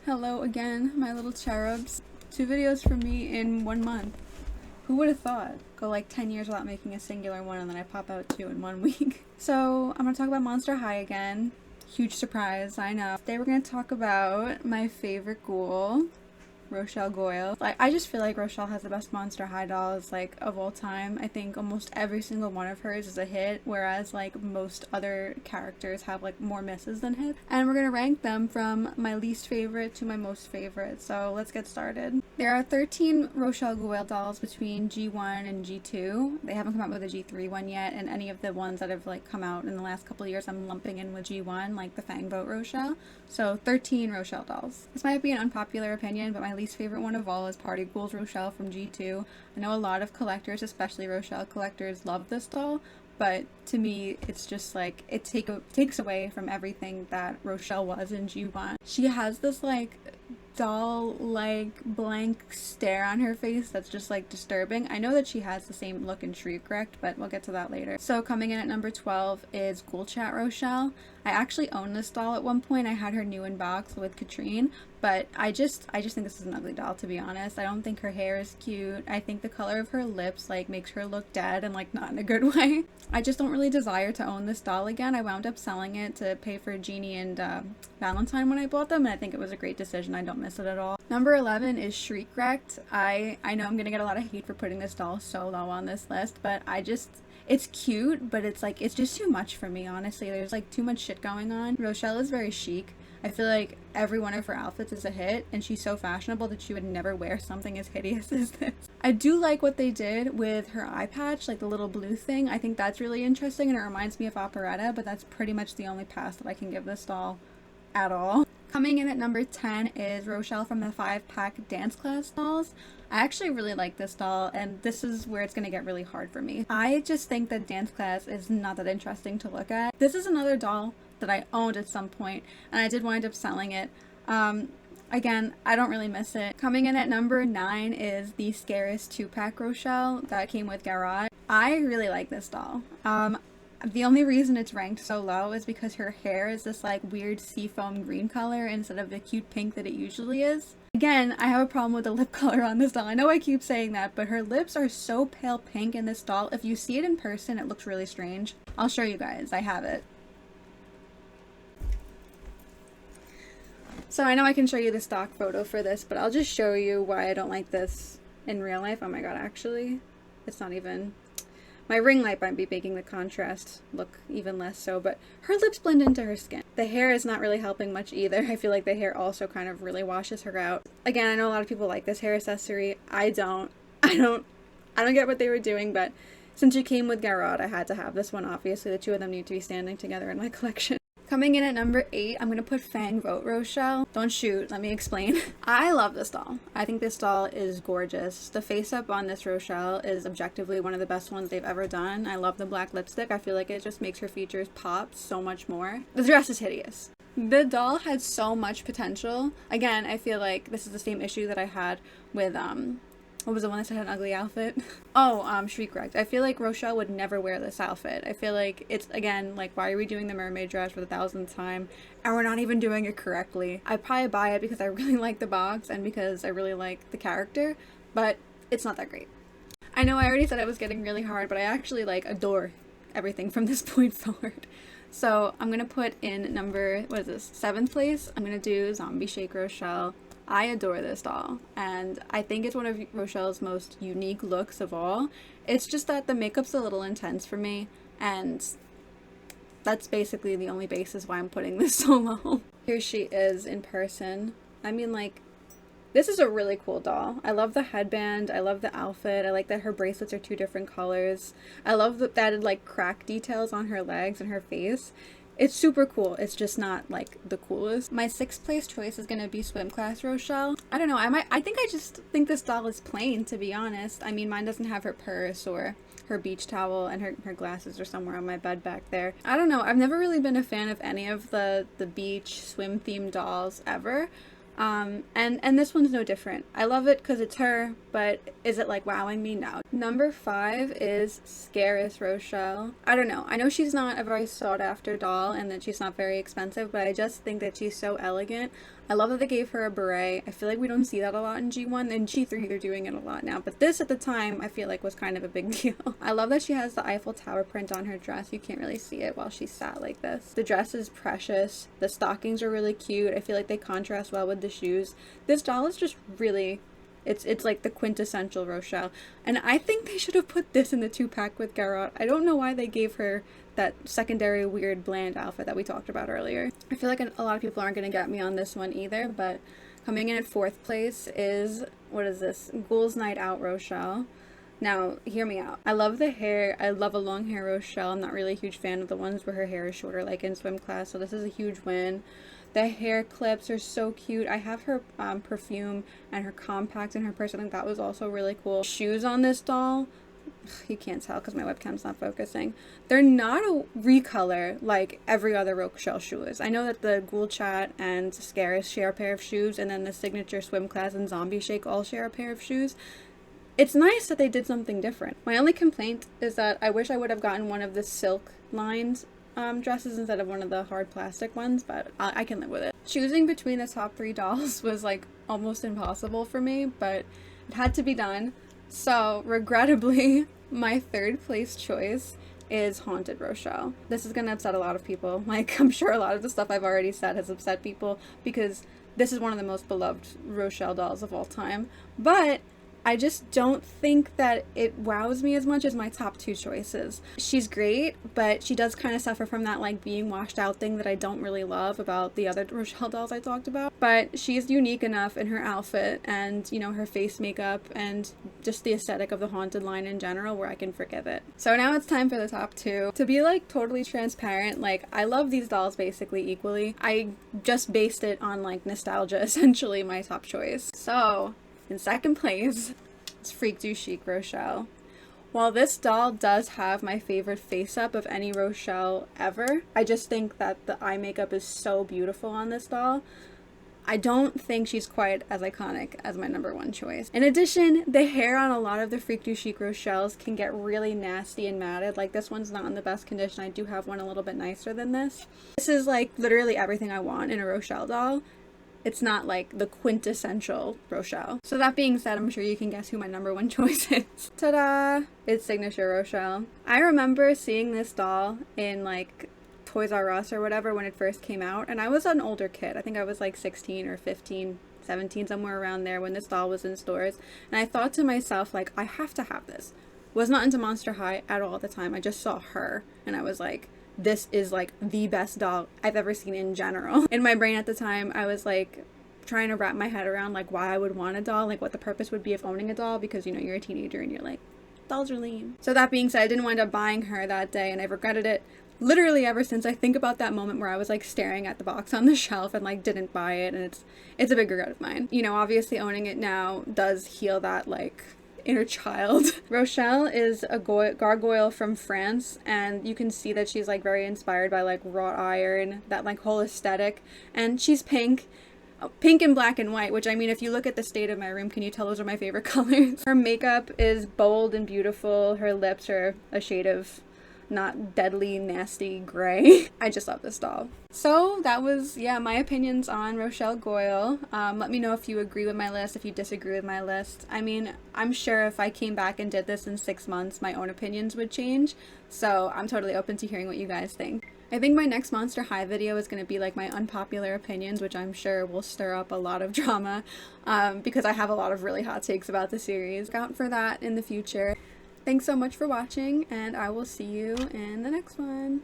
Hello again, my little cherubs. 2 videos from me in 1 month. Who would have thought? Go like 10 years without making a singular one and then I pop out 2 in 1 week. So I'm gonna talk about Monster High again. Huge surprise, I know. Today we're gonna talk about my favorite ghoul, Rochelle Goyle. I just feel like Rochelle has the best Monster High dolls of all time. I think almost every single one of hers is a hit, whereas most other characters have more misses than hits. And we're gonna rank them from my least favorite to my most favorite. So let's get started. There are 13 Rochelle Goyle dolls between G1 and G2. They haven't come out with a G3 one yet, and any of the ones that have come out in the last couple of years I'm lumping in with G1, like the Fang Boat Rochelle. So 13 Rochelle dolls. This might be an unpopular opinion, but my least favorite one of all is Party Ghouls Rochelle from G2. I know a lot of collectors, especially Rochelle collectors, love this doll, but to me it's just it takes away from everything that Rochelle was in G1. She has this doll blank stare on her face that's just disturbing. I know that she has the same look in Shriek Wrecked, but we'll get to that later. So coming in at number 12 is Ghoul Chat Rochelle. I actually owned this doll at one point. I had her new in box with Katrine, but I just think this is an ugly doll, to be honest. I don't think her hair is cute. I think the color of her lips makes her look dead and not in a good way. I just don't really desire to own this doll again. I wound up selling it to pay for Jeannie and Valentine when I bought them, and I think it was a great decision. I don't miss it at all. Number 11 is Shriek Wrecked. I know I'm gonna get a lot of hate for putting this doll so low on this list, but it's cute, but it's just too much for me, honestly. There's too much shit going on. Rochelle is very chic. I feel like every one of her outfits is a hit, and she's so fashionable that she would never wear something as hideous as this. I do like what they did with her eye patch, the little blue thing. I think that's really interesting, and it reminds me of Operetta, but that's pretty much the only pass that I can give this doll at all. Coming in at number 10 is Rochelle from the 5-pack Dance Class dolls. I actually really like this doll, and this is where it's going to get really hard for me. I just think that Dance Class is not that interesting to look at. This is another doll that I owned at some point, and I did wind up selling it. Again, I don't really miss it. Coming in at number 9 is the Scaris 2-pack Rochelle that came with Garage. I really like this doll. The only reason it's ranked so low is because her hair is this weird seafoam green color instead of the cute pink that it usually is. Again, I have a problem with the lip color on this doll. I know I keep saying that, but her lips are so pale pink in this doll. If you see it in person, it looks really strange. I'll show you guys. I have it. So I know I can show you the stock photo for this, but I'll just show you why I don't like this in real life. Oh my god, actually, it's not even... My ring light might be making the contrast look even less so, but her lips blend into her skin. The hair is not really helping much either. I feel like the hair also kind of really washes her out. Again, I know a lot of people like this hair accessory. I don't get what they were doing, but since she came with Garrod, I had to have this one. Obviously, the two of them need to be standing together in my collection. Coming in at number 8, I'm going to put Fang Boat Rochelle. Don't shoot, let me explain. I love this doll. I think this doll is gorgeous. The face-up on this Rochelle is objectively one of the best ones they've ever done. I love the black lipstick. I feel like it just makes her features pop so much more. The dress is hideous. The doll had so much potential. Again, I feel like this is the same issue that I had with, what was the one that had an ugly outfit? Oh, Shriek Wrecked. I feel like Rochelle would never wear this outfit. I feel like it's, again, why are we doing the mermaid dress for the 1000th time? And we're not even doing it correctly. I'd probably buy it because I really like the box and because I really like the character, but it's not that great. I know I already said it was getting really hard, but I actually, adore everything from this point forward. So I'm gonna put in number, 7th place? I'm gonna do Zombie Shake Rochelle. I adore this doll, and I think it's one of Rochelle's most unique looks of all. It's just that the makeup's a little intense for me, and that's basically the only basis why I'm putting this so low. Here she is in person. I mean, this is a really cool doll. I love the headband, I love the outfit, I like that her bracelets are 2 different colors. I love the added crack details on her legs and her face. It's super cool. It's just not the coolest. My 6th place choice is gonna be Swim Class Rochelle. I don't know. I just think this doll is plain, to be honest. I mean, mine doesn't have her purse or her beach towel, and her glasses are somewhere on my bed back there. I don't know. I've never really been a fan of any of the beach swim themed dolls ever. And this one's no different. I love it because it's her, but is it like wowing me? No. Number 5 is Scaris Rochelle. I don't know. I know she's not a very sought after doll and that she's not very expensive, but I just think that she's so elegant. I love that they gave her a beret. I feel like we don't see that a lot in G1, and G3 they're doing it a lot now, but this at the time I feel like was kind of a big deal. I love that she has the Eiffel Tower print on her dress. You can't really see it while she's sat like this. The dress is precious. The stockings are really cute. I feel like they contrast well with the shoes. This doll is just really, it's like the quintessential Rochelle, and I think they should have put this in the 2-pack with Garrot. I don't know why they gave her that secondary weird bland outfit that we talked about earlier. I feel like a lot of people aren't going to get me on this one either, but coming in at 4th place is, what is this? Ghouls Night Out Rochelle. Now, hear me out. I love the hair. I love a long hair Rochelle. I'm not really a huge fan of the ones where her hair is shorter like in swim class, so this is a huge win. The hair clips are so cute. I have her perfume and her compact in her purse. I think that was also really cool. Shoes on this doll, you can't tell because my webcam's not focusing. They're not a recolor like every other Rochelle shoe is. I know that the Ghoul Chat and Scaris share a pair of shoes, and then the signature Swim Class and Zombie Shake all share a pair of shoes. It's nice that they did something different. My only complaint is that I wish I would have gotten one of the silk lined dresses instead of one of the hard plastic ones, but I can live with it. Choosing between the top 3 dolls was like almost impossible for me, but it had to be done. So regrettably, my 3rd place choice is Haunted Rochelle. This is gonna upset a lot of people. Like, I'm sure a lot of the stuff I've already said has upset people because this is one of the most beloved Rochelle dolls of all time. But I just don't think that it wows me as much as my top 2 choices. She's great, but she does kind of suffer from that like being washed out thing that I don't really love about the other Rochelle dolls I talked about. But she's unique enough in her outfit and, you know, her face makeup and just the aesthetic of the Haunted line in general where I can forgive it. So now it's time for the top 2. To be like totally transparent, like I love these dolls basically equally. I just based it on like nostalgia, essentially my top choice. So in 2nd place, it's Freak Du Chic Rochelle. While this doll does have my favorite face-up of any Rochelle ever, I just think that the eye makeup is so beautiful on this doll. I don't think she's quite as iconic as my number 1 choice. In addition, the hair on a lot of the Freak Du Chic Rochelles can get really nasty and matted. Like, this one's not in the best condition. I do have one a little bit nicer than this. This is like literally everything I want in a Rochelle doll. It's not like the quintessential Rochelle. So that being said, I'm sure you can guess who my number 1 choice is. Ta-da! It's Signature Rochelle. I remember seeing this doll in like Toys R Us or whatever when it first came out, and I was an older kid. I think I was like 16 or 15, 17, somewhere around there when this doll was in stores. And I thought to myself, like, I have to have this. Was not into Monster High at all at the time. I just saw her and I was like, this is like the best doll I've ever seen in general. In my brain at the time, I was like trying to wrap my head around like why I would want a doll, like what the purpose would be of owning a doll, because you know, you're a teenager and you're like, dolls are lame. So that being said, I didn't wind up buying her that day, and I've regretted it literally ever since. I think about that moment where I was like staring at the box on the shelf and like didn't buy it, and it's a big regret of mine. You know, obviously owning it now does heal that like inner child. Rochelle is a gargoyle from France, and you can see that she's like very inspired by like wrought iron, that like whole aesthetic, and she's pink and black and white, which I mean, if you look at the state of my room, can you tell those are my favorite colors? Her makeup is bold and beautiful. Her lips are a shade of not deadly nasty gray. I just love this doll. So that was, yeah, my opinions on Rochelle Goyle. Let me know if you agree with my list, if you disagree with my list. I mean, I'm sure if I came back and did this in 6 months, my own opinions would change. So I'm totally open to hearing what you guys think. I think my next Monster High video is going to be like my unpopular opinions, which I'm sure will stir up a lot of drama because I have a lot of really hot takes about the series. Look out for that in the future. Thanks so much for watching, and I will see you in the next one.